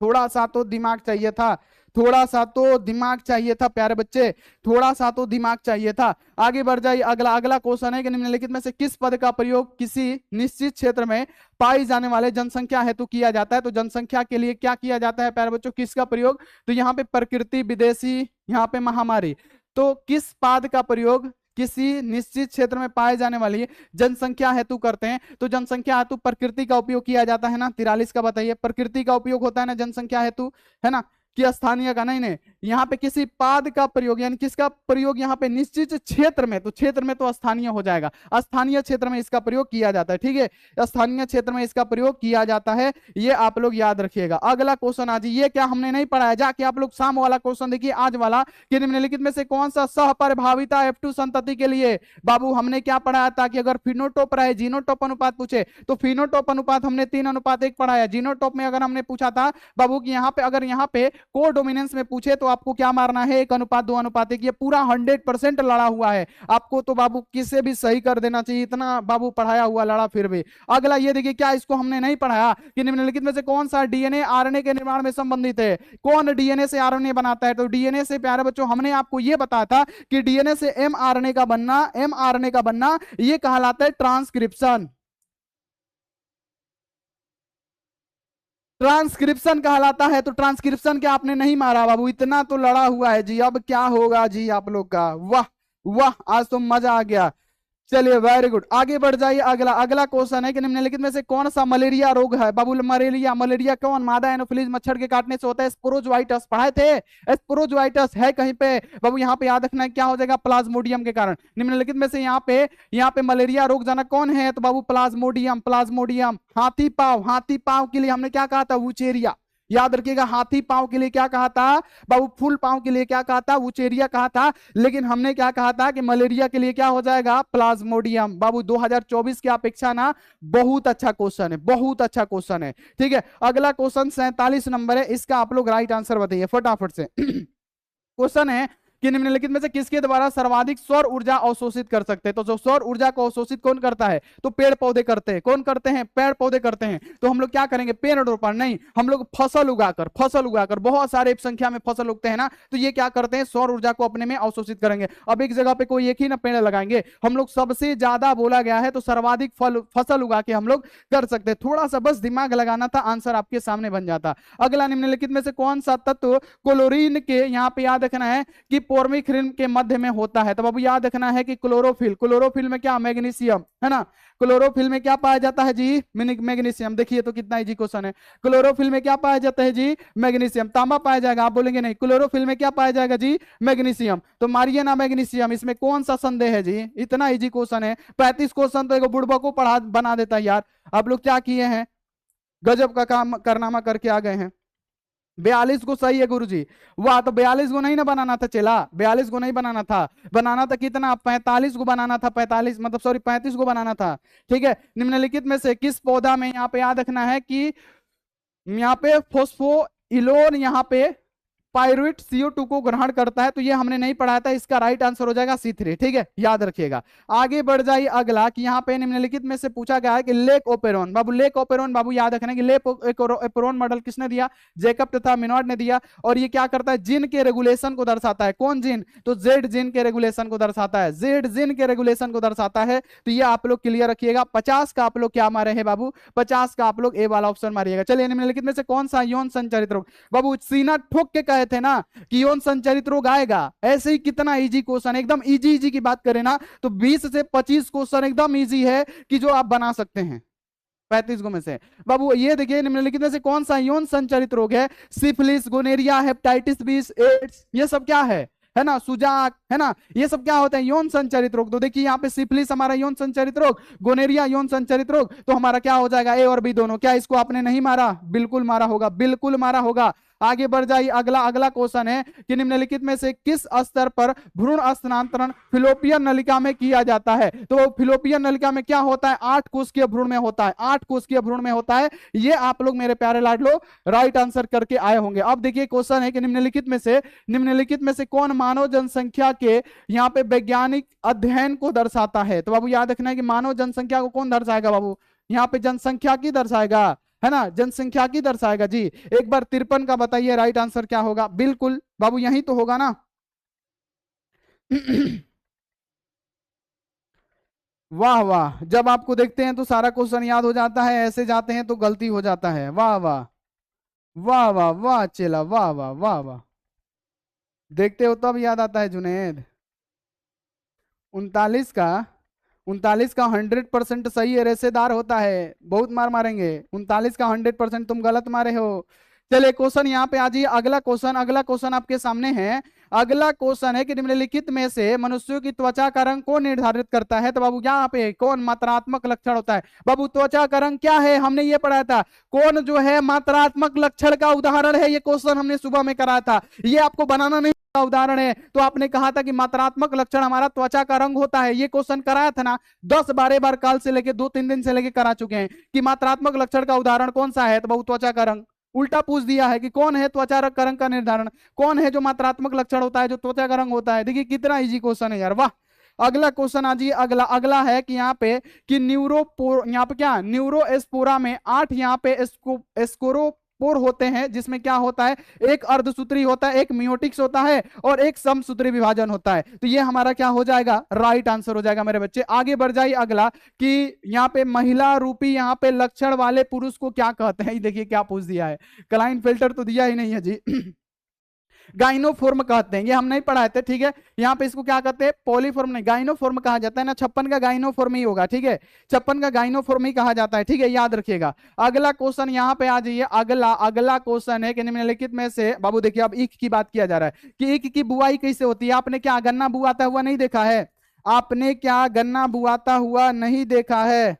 थोड़ा सा तो दिमाग चाहिए था, थोड़ा सा तो दिमाग चाहिए था प्यारे बच्चे, थोड़ा सा तो दिमाग चाहिए था। आगे बढ़ जाइए, अगला अगला क्वेश्चन है कि निम्नलिखित में से किस पद का प्रयोग किसी निश्चित क्षेत्र में पाई जाने वाले जनसंख्या हेतु किया जाता है? तो जनसंख्या के लिए क्या किया जाता है प्यारे बच्चों? किसका प्रयोग? तो यहाँ पे प्रकृति, विदेशी, यहाँ पे महामारी। तो किस पद का प्रयोग किसी निश्चित क्षेत्र में पाए जाने वाली जनसंख्या हेतु करते हैं, तो जनसंख्या हेतु प्रकृति का उपयोग किया जाता है ना। 43 का बताइए, प्रकृति का उपयोग होता है ना जनसंख्या हेतु, है ना, कि स्थानीय का? नहीं नहीं, यहाँ पे किसी पाद का प्रयोग, यानी किसका प्रयोग यहाँ पे? निश्चित क्षेत्र में, तो क्षेत्र में तो स्थानीय हो जाएगा, स्थानीय क्षेत्र में इसका प्रयोग किया जाता है, ठीक है, स्थानीय क्षेत्र में इसका प्रयोग किया जाता है, ये आप लोग याद रखिएगा। अगला क्वेश्चन आज, ये क्या हमने नहीं पढ़ाया, जाके आप लोग शाम वाला क्वेश्चन देखिए, आज वाला, कि निम्नलिखित में से कौन सा सहप्रभाविता F2 संतति के लिए? बाबू हमने क्या पढ़ाया था कि अगर फिनोटोप रहे, जीनोटोप अनुपात पूछे तो फिनोटोप अनुपात हमने 3:1 पढ़ाया। जीनोटोप में अगर हमने पूछा था बाबू कि यहाँ पे, अगर यहाँ पे कोडोमिनेंस में पूछे तो आपको क्या मारना है? 1:2:1। ये पूरा 100% लड़ा हुआ है, आपको तो बाबू किसे भी सही कर देना चाहिए, इतना बाबू पढ़ाया हुआ लड़ा फिर भी। अगला ये देखिए, क्या इसको हमने नहीं पढ़ाया कि निम्नलिखित में से कौन सा डीएनए आरएनए के निर्माण में संबंधित है? कौन डीएनए से आरएनए बनाता है? तो डीएनए से प्यारे बच्चों हमने आपको ये बताया था कि डीएनए से एमआरएनए का बनना, एमआरएनए का बनना ये कहलाता है ट्रांसक्रिप्शन। ट्रांसक्रिप्शन कहलाता है, तो ट्रांसक्रिप्शन क्या आपने नहीं मारा बाबू? इतना तो लड़ा हुआ है जी, अब क्या होगा जी आप लोग का? वाह वाह, आज तो मजा आ गया। चलिए वेरी गुड, आगे बढ़ जाइए। अगला अगला क्वेश्चन है कि निम्नलिखित में से कौन सा मलेरिया रोग है? बाबू मलेरिया, मलेरिया कौन? मादा एनोफिलीज मच्छर के काटने से होता है। स्पोरोजोइटस पढ़ाए थे, स्पोरोजोइटस है कहीं पे बाबू? यहाँ पे याद रखना है, क्या हो जाएगा? प्लाज्मोडियम के कारण। निम्नलिखित में से यहाँ पे मलेरिया रोग जनक कौन है? तो बाबू प्लाज्मोडियम, प्लाज्मोडियम। हाथी पाव, हाथी पाव के लिए हमने क्या कहा था? वुचेरिया। याद रखिएगा, हाथी पांव के लिए क्या कहा था बाबू? फुल पांव के लिए क्या कहा था? वुचेरिया कहा था। लेकिन हमने क्या कहा था कि मलेरिया के लिए क्या हो जाएगा? प्लाज्मोडियम। बाबू 2024 की अपेक्षा ना बहुत अच्छा क्वेश्चन है, बहुत अच्छा क्वेश्चन है, ठीक है। अगला क्वेश्चन 47 नंबर है, इसका आप लोग राइट आंसर बताइए फटाफट से। क्वेश्चन है कि निम्नलिखित में से किसके द्वारा सर्वाधिक सौर ऊर्जा अवशोषित कर सकते हैं? तो जो सौर ऊर्जा को अवशोषित कौन करता है? तो पेड़ पौधे करते हैं। कौन करते हैं? पेड़ पौधे करते हैं। तो हम लोग क्या करेंगे? पेड़ रोपण नहीं, हम लोग फसल उगाकर, फसल उगाकर, बहुत सारे संख्या में फसल उगते हैं ना, तो ये क्या करते हैं? सौर ऊर्जा को अपने में अवशोषित करेंगे। अब एक जगह पे कोई एक ही ना पेड़ लगाएंगे, हम लोग सबसे ज्यादा बोला गया है, तो सर्वाधिक फसल उगा के हम लोग कर सकते हैं। थोड़ा सा बस दिमाग लगाना था, आंसर आपके सामने बन जाता। अगला, निम्नलिखित में से कौन सा तत्व क्लोरीन के, यहाँ पे याद रखना है कि पोर्मिफ्रिन के मध्य में होता है? तो बाबू याद रखना है कि क्लोरोफिल, क्लोरोफिल में क्या? मैग्नीशियम, है ना। क्लोरोफिल में क्या पाया जाता है जी? मैग्नीशियम। देखिए तो कितना इजी क्वेश्चन है। क्लोरोफिल में क्या पाया जाता है जी? मैग्नीशियम। तांबा पाया जाएगा? आप बोलेंगे नहीं, क्लोरोफिल में क्या पाया जाएगा जी? मैग्नीशियम। तो मारिए ना मैग्नीशियम, इसमें कौन सा संदेह है जी? इतना इजी क्वेश्चन है। 35 क्वेश्चन तो एक बुढ़बा को पढ़ा बना देता है यार। आप लोग क्या किए हैं? गजब का काम करनामा करके आ गए हैं। 42 को सही है गुरुजी। वाह, तो 42 को नहीं ना बनाना था चेला, 42 को नहीं बनाना था, बनाना था कितना? 45 को बनाना था, 45 मतलब सॉरी 35 को बनाना था, ठीक है। निम्नलिखित में से किस पौधा में, यहाँ पे याद रखना है कि यहाँ पे फोस्फोइलोन, यहाँ पे पायरुवेट CO2 को ग्रहण करता है, तो ये हमने नहीं पढ़ाया था, इसका राइट आंसर हो जाएगा C3, ठीक है, याद रखिएगा। आगे बढ़ जाइए। अगला कि यहाँ पे निम्नलिखित में से पूछा गया है कि लेक ओपेरोन, बाबू लेक ओपेरोन, बाबू याद रखना कि लेक ओपेरोन मॉडल किसने दिया? जेकब तथा मिनॉर्ड ने दिया। और ये क्या करता है? जिन के रेगुलेशन को दर्शाता है। कौन जिन? तो जेड जिन के रेगुलेशन को दर्शाता है, जेड जिन के रेगुलेशन को दर्शाता है। तो ये आप लोग क्लियर रखिएगा। 50 का आप लोग क्या मारे हैं बाबू? 50 का आप लोग ए वाला ऑप्शन मारिएगा। चलिए, निम्नलिखित में से कौन सा यौन संचारित रोग? बाबू सीना ठोक के कहे थे ना कि यौन संचारित रोग आएगा। ऐसे ही कितना इजी क्वेश्चन, एकदम इजी इजी की बात करें ना तो 20 से 25 क्वेश्चन एकदम इजी है कि जो आप बना सकते हैं 35 में से। बाबू ये देखिए, निम्नलिखित में से कौन सा यौन संचारित रोग है? Syphilis, gonorrhoea, hepatitis B, AIDS, ये सब क्या है ना, सुजाक, है ना, ये सब क्या होता है? यौन संचारित रोग। तो देखिए यहाँ पे सिफिलिस हमारा यौन संचारित रोग, गोनेरिया यौन संचारित रोग, तो हमारा क्या हो जाएगा? ए और बी दोनों। क्या इसको आपने नहीं मारा? बिल्कुल मारा होगा, बिल्कुल मारा होगा। आगे बढ़ जाइए। अगला अगला क्वेश्चन है कि निम्नलिखित में से किस स्तर पर भ्रूण स्थानांतरण फिलोपियन नलिका में किया जाता है? तो फिलोपियन नलिका में क्या होता है? 8 कोशिकीय भ्रूण में होता है, 8 कोशिकीय भ्रूण में होता है। ये आप लोग मेरे प्यारे लाडलो राइट आंसर करके आए होंगे। अब देखिए क्वेश्चन है कि निम्नलिखित में से कौन मानव जनसंख्या के यहाँ पे वैज्ञानिक अध्ययन को दर्शाता है? तो बाबू याद रखना है कि मानव जनसंख्या को कौन दर्शाएगा बाबू? यहाँ पे जनसंख्या की दर्शाएगा, है ना, जनसंख्या की दर्शाएगा जी। एक बार 53 का बताइए राइट आंसर क्या होगा? बिल्कुल बाबू यही तो होगा ना। वाह वाह, जब आपको देखते हैं तो सारा क्वेश्चन याद हो जाता है, ऐसे जाते हैं तो गलती हो जाता है। वाह वाह, वाह वाह वाह चेला, वाह वाह वाह वाह, देखते हो तब याद आता है जुनेद। 39 का 100% सही है, रेशेदार होता है। बहुत मार मारेंगे। 39 का 100% तुम गलत मारे हो। चलिए क्वेश्चन यहाँ पे आ जाइए। अगला क्वेश्चन आपके सामने है। अगला क्वेश्चन है कि निम्नलिखित में से मनुष्यों की त्वचा का रंग कौन निर्धारित करता है? तो बाबू यहाँ पे कौन मात्रात्मक लक्षण होता है? बाबू त्वचा का रंग क्या है, हमने ये पढ़ाया था। कौन जो है मात्रात्मक लक्षण का उदाहरण है? ये क्वेश्चन हमने सुबह में कराया था। ये आपको बनाना नहीं का उदाहरण है। तो आपने कहा था कि मात्रात्मक लक्षण हमारा त्वचा का रंग होता है। ये क्वेश्चन कराया था ना, 10-12 बार काल से लेके 2-3 दिन से लेके करा चुके हैं कि मात्रात्मक लक्षण का उदाहरण कौन सा है? तो बाबू त्वचा का रंग। उल्टा पूछ दिया है कि कौन है त्वचा का रंग का निर्धारण, कौन है जो मात्रात्मक लक्षण होता है, जो त्वचा का रंग होता है। देखिए कितना इजी क्वेश्चन है यार, वाह। अगला क्वेश्चन आ जाइए। अगला अगला है कि यहाँ पे कि यहाँ पे क्या न्यूरोएस्पोरा में 8 यहाँ पे एस्कोरोपोर होते हैं, जिसमें क्या होता है, एक अर्धसूत्री होता है, एक मियोटिक्स होता है और एक समसूत्री विभाजन होता है। तो ये हमारा क्या हो जाएगा, राइट आंसर हो जाएगा मेरे बच्चे। आगे बढ़ जाइए। अगला कि यहाँ पे महिला रूपी यहाँ पे लक्षण वाले पुरुष को क्या कहते हैं? देखिए क्या पूछ दिया है, क्लाइन फिल्टर तो दिया ही नहीं है जी। गाइनोफॉर्म कहते हैं, ये हम नहीं पढ़ाए थे, ठीक है। यहाँ पे इसको क्या कहते हैं, पॉलीफॉर्म नहीं, गाइनोफॉर्म कहा जाता है ना। 56 का गाइनोफॉर्म ही होगा, ठीक है। 56 का गाइनोफॉर्म ही कहा जाता है, ठीक है, याद रखिएगा। अगला क्वेश्चन यहाँ पे आ जाइए। अगला क्वेश्चन है कि निम्नलिखित में से, बाबू देखिए अब ईख की बात किया जा रहा है कि ईख की बुआई कैसे होती है। आपने क्या गन्ना बुआता हुआ नहीं देखा है? आपने क्या गन्ना बुआता हुआ नहीं देखा है?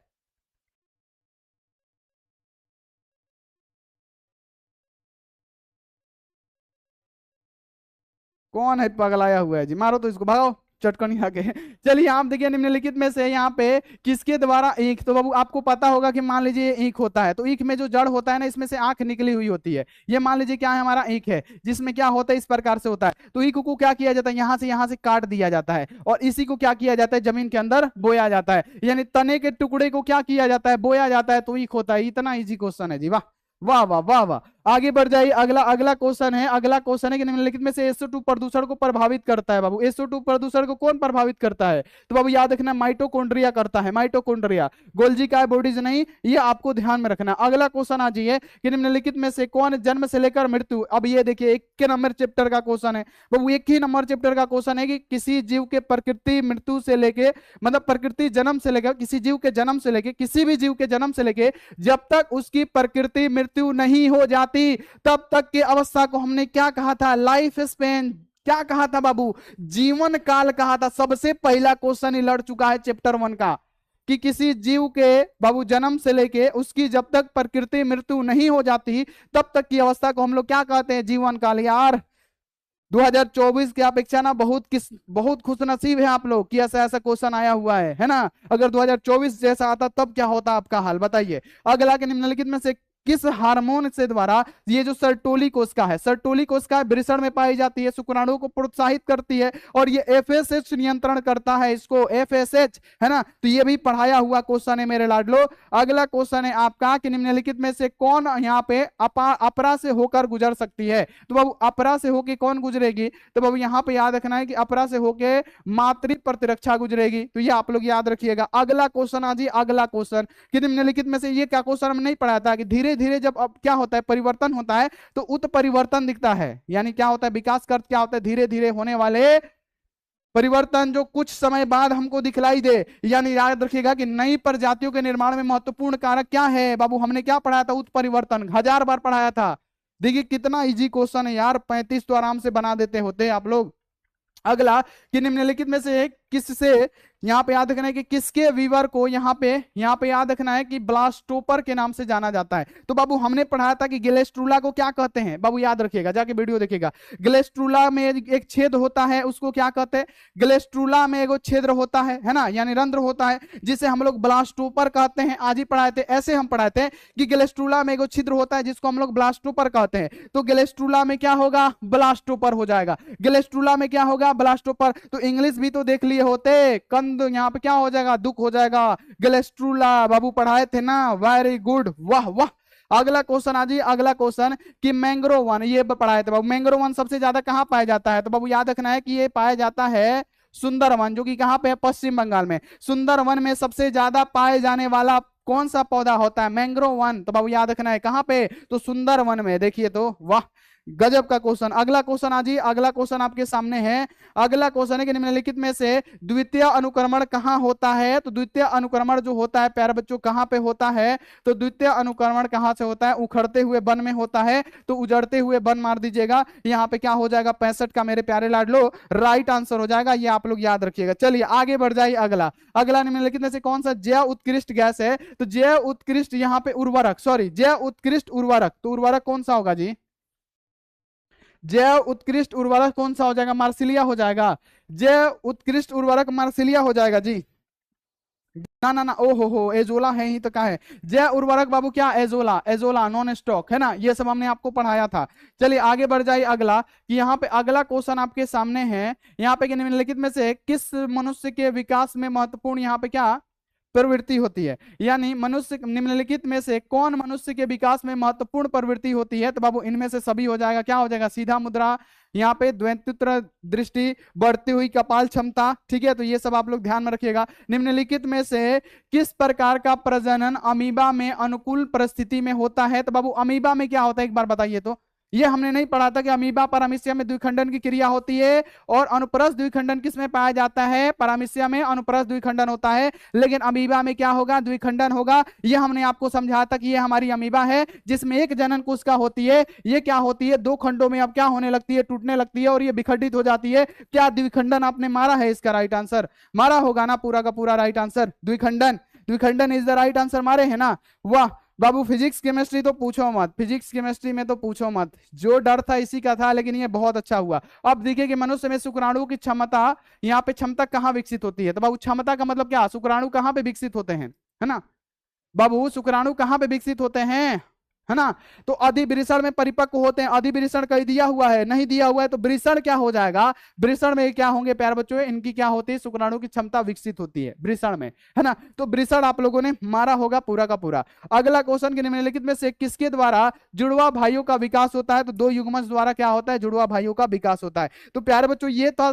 कौन है पगलाया हुआ है जी? मारो तो इसको, भागो चटकनी आके। चलिए आप देखिए निम्नलिखित में से यहाँ पे किसके द्वारा ईख, तो बाबू आपको पता होगा कि मान लीजिए ईख होता है, तो ईख में जो जड़ होता है ना, इसमें से आंख निकली हुई होती है। ये मान लीजिए क्या है, हमारा ईख है, जिसमें क्या होता है, इस प्रकार से होता है। तो ईख को क्या किया जाता है, यहाँ से काट दिया जाता है और इसी को क्या किया जाता है, जमीन के अंदर बोया जाता है। यानी तने के टुकड़े को क्या किया जाता है, बोया जाता है, तो ईख होता है। इतना इजी क्वेश्चन है जी, वाह वाह वाह वाह वाह। आगे बढ़ जाइए। अगला क्वेश्चन है कि निम्नलिखित में से SO2 प्रदूषण को प्रभावित करता है। बाबू SO2 प्रदूषण को कौन प्रभावित करता है? तो बाबू याद रखना, माइटोकॉन्ड्रिया करता है, माइटोकॉन्ड्रिया, गोल्जी का बॉडीज नहीं, ये आपको ध्यान में रखना। अगला क्वेश्चन आ जाइए कि निम्नलिखित में से कौन जन्म से लेकर मृत्यु, अब ये देखिए 1 नंबर चैप्टर का क्वेश्चन है बाबू, 1 ही नंबर चैप्टर का क्वेश्चन है कि किसी जीव के प्रकृति मृत्यु से लेके, मतलब प्रकृति जन्म से लेकर, किसी जीव के जन्म से लेके, किसी भी जीव के जन्म से लेके जब तक उसकी प्रकृति मृत्यु नहीं हो जाती तब तक की अवस्था को हमने क्या कहा था, लाइफ स्पेन। क्या कहा था बाबू, जीवन काल कहा था। सबसे पहला क्वेश्चन ही लड़ चुका है चैप्टर 1 का कि किसी जीव के बाबू जन्म से लेके उसकी जब तक प्रकृति मृत्यु नहीं हो जाती तब तक की अवस्था को हम लोग क्या कहते हैं, जीवन काल। यार 2024 की अपेक्षा ना बहुत खुशनसीब है आप लोग कि ऐसा ऐसा क्वेश्चन आया हुआ है ना। अगर 2024 जैसा आता तब क्या होता आपका हाल, बताइए। अगला के निम्नलिखित में से किस हार्मोन से द्वारा, ये जो सर्टोली कोशिका है, सर्टोली कोशिका वृषण में पाई जाती है, शुक्राणु को प्रोत्साहित करती है और ये FSH नियंत्रण करता है, इसको FSH, है ना। तो ये भी पढ़ाया हुआ क्वेश्चन है मेरे लाडलो। अगला क्वेश्चन है आपका कि निम्नलिखित में से कौन यहाँ पे अपरा से होकर गुजर सकती है? तो बाबू अपरा से होकर कौन गुजरेगी? तो बाबू यहाँ पे याद रखना है कि अपरा से होकर मातृ प्रतिरक्षा गुजरेगी। तो ये आप लोग याद रखिएगा। अगला क्वेश्चन आ जी। अगला क्वेश्चन कि निम्नलिखित में से ये क्या क्वेश्चन हम नहीं पढ़ा था कि धीरे धीरे जब अब क्या होता है, परिवर्तन होता है तो उत्परिवर्तन दिखता है। यानी क्या होता है, विकास का अर्थ क्या होता है, धीरे धीरे होने वाले परिवर्तन जो कुछ समय बाद हमको दिखलाई दे। यानी याद रखिएगा कि नई प्रजातियों के निर्माण में महत्वपूर्ण कारक क्या है बाबू, हमने क्या पढ़ाया था, उत्परिवर्तन, 1000 बार पढ़ाया था। देखिए कितना इजी क्वेश्चन है यार, 35 तो आराम से बना देते होते आप लोग। अगला कि निम्नलिखित में से किससे, यहाँ पे याद रखना है कि किसके वीवर को यहाँ पे याद रखना है कि ब्लास्टोपर के नाम से जाना जाता है। तो बाबू हमने पढ़ा था कि ग्लेस्ट्रुला को क्या कहते हैं, बाबू याद रखिएगा, जाके वीडियो देखिएगा। ग्लेस्ट्रुला में एक छेद होता है, उसको क्या कहते हैं, ग्लेस्ट्रुला में एक छिद्र होता है ना, यानी रंध्र होता है, जिसे हम लोग ब्लास्टोपर कहते हैं। आज ही पढ़ाए थे, ऐसे हम पढ़ाए थे कि ग्लेस्ट्रुला में एक छिद्र होता है जिसको हम लोग ब्लास्टोपर कहते हैं। तो ग्लेस्ट्रुला में क्या होगा, ब्लास्टोपर हो जाएगा। ग्लेस्ट्रुला में क्या होगा, ब्लास्टोपर। तो इंग्लिश भी तो देख लिए होते, कंद यहाँ पे क्या हो जाएगा, दुख हो जाएगा। ग्लेस्ट्रुला बाबू पढ़ाए थे ना, वेरी गुड, वाह वाह। अगला क्वेश्चन आ जी। अगला क्वेश्चन कि मैंग्रोव वन, ये पढ़ाए थे बाबू। मैंग्रोव वन सबसे ज्यादा कहाँ पाया जाता है? तो बाबू याद रखना है कि ये पाया जाता है सुंदरवन, जो कि कहाँ पे है, पश्चिम बंगाल में। सुंदरवन में सबसे ज्यादा पाए जाने वाला कौन सा पौधा होता है? Mangrove one. तो बाबू याद रखना है कहाँ पे? तो सुंदर वन में। देखिए तो वाह, गजब का क्वेश्चन। अगला क्वेश्चन आ जी, अगला क्वेश्चन आपके सामने है। अगला क्वेश्चन है कि निम्नलिखित में से द्वितीय अनुक्रमण कहाँ होता है? तो द्वितीय अनुक्रमण जो होता है प्यारे बच्चों कहाँ पे होता है? तो द्वितीय अनुक्रमण कहाँ से होता है? उखड़ते हुए वन में होता है। तो उजड़ते हुए वन मार दीजिएगा, यहाँ पे क्या हो जाएगा? 65 का मेरे प्यारे लाडलो राइट आंसर हो जाएगा। ये आप लोग याद रखिएगा। चलिए आगे बढ़ जाइए। अगला अगला निम्नलिखित में से कौन सा जैव उत्कृष्ट गैस है? तो जैव उत्कृष्ट यहाँ पे उर्वरक, सॉरी जैव उत्कृष्ट उर्वरक, तो उर्वरक कौन सा होगा जी? जैव उत्कृष्ट उर्वरक कौन सा हो जाएगा? मार्सिलिया हो जाएगा। जैव उत्कृष्ट उर्वरक मार्सिलिया हो जाएगा जी। ना ना ना, ओ हो, एजोला है ही तो क्या है? जैव उर्वरक बाबू क्या? एजोला, एजोला नॉन स्टॉक है ना, ये सब हमने आपको पढ़ाया था। चलिए आगे बढ़ जाइए। अगला कि यहाँ पे अगला क्वेश्चन आपके सामने है, यहाँ पे कि निम्नलिखित में से किस मनुष्य के विकास में महत्वपूर्ण यहाँ पे क्या प्रवृत्ति होती है? यानी मनुष्य, निम्नलिखित में से कौन मनुष्य के विकास में महत्वपूर्ण प्रवृत्ति होती है? तो बाबू इनमें से सभी हो जाएगा। क्या हो जाएगा? सीधा मुद्रा, यहाँ पे द्वैंतुत्र दृष्टि, बढ़ती हुई कपाल क्षमता। ठीक है, तो ये सब आप लोग ध्यान में रखिएगा। निम्नलिखित में से किस प्रकार का प्रजनन अमीबा में अनुकूल परिस्थिति में होता है? तो बाबू अमीबा में क्या होता है एक बार बताइए तो। ये हमने नहीं पढ़ा था कि अमीबा पैरामीशिया में द्विखंडन की क्रिया होती है, और अनुप्रस्थ द्विखंडन किस में पाया जाता है? पैरामीशिया में अनुप्रस्थ द्विखंडन होता है, लेकिन अमीबा में क्या होगा? द्विखंडन होगा। ये हमने आपको समझाया था कि ये हमारी अमीबा है जिसमें एक जनन कोशिका होती है। ये क्या होती है? दो खंडों में अब क्या होने लगती है? टूटने लगती है और ये विखंडित हो जाती है। क्या द्विखंडन आपने मारा है? इसका राइट आंसर मारा होगा ना, पूरा का पूरा राइट आंसर द्विखंडन। द्विखंडन इज द राइट आंसर, मारे है ना? वाह बाबू, फिजिक्स केमिस्ट्री तो पूछो मत, फिजिक्स केमिस्ट्री में तो पूछो मत, जो डर था इसी का था, लेकिन ये बहुत अच्छा हुआ। अब देखिए कि मनुष्य में शुक्राणु की क्षमता, यहाँ पे क्षमता कहाँ विकसित होती है? तो बाबू क्षमता का मतलब क्या? शुक्राणु कहाँ पे विकसित होते हैं, है ना बाबू? शुक्राणु कहाँ पे विकसित होते हैं, है ना? तो अधिवृषण में परिपक्व होते हैं। अधिवृषण कहीं दिया हुआ है? नहीं दिया हुआ है। तो वृषण क्या हो जाएगा? वृषण में क्या होंगे प्यारे बच्चों? इनकी क्या होती है? शुक्राणु की क्षमता विकसित होती है वृषण में, है ना? तो वृषण आप लोगों ने मारा होगा पूरा का पूरा। अगला क्वेश्चन के निम्नलिखित में से किसके द्वारा जुड़वा भाइयों का विकास होता है? तो दो युग्मज द्वारा क्या होता है? जुड़वा भाइयों का विकास होता है। तो प्यारे बच्चों ये था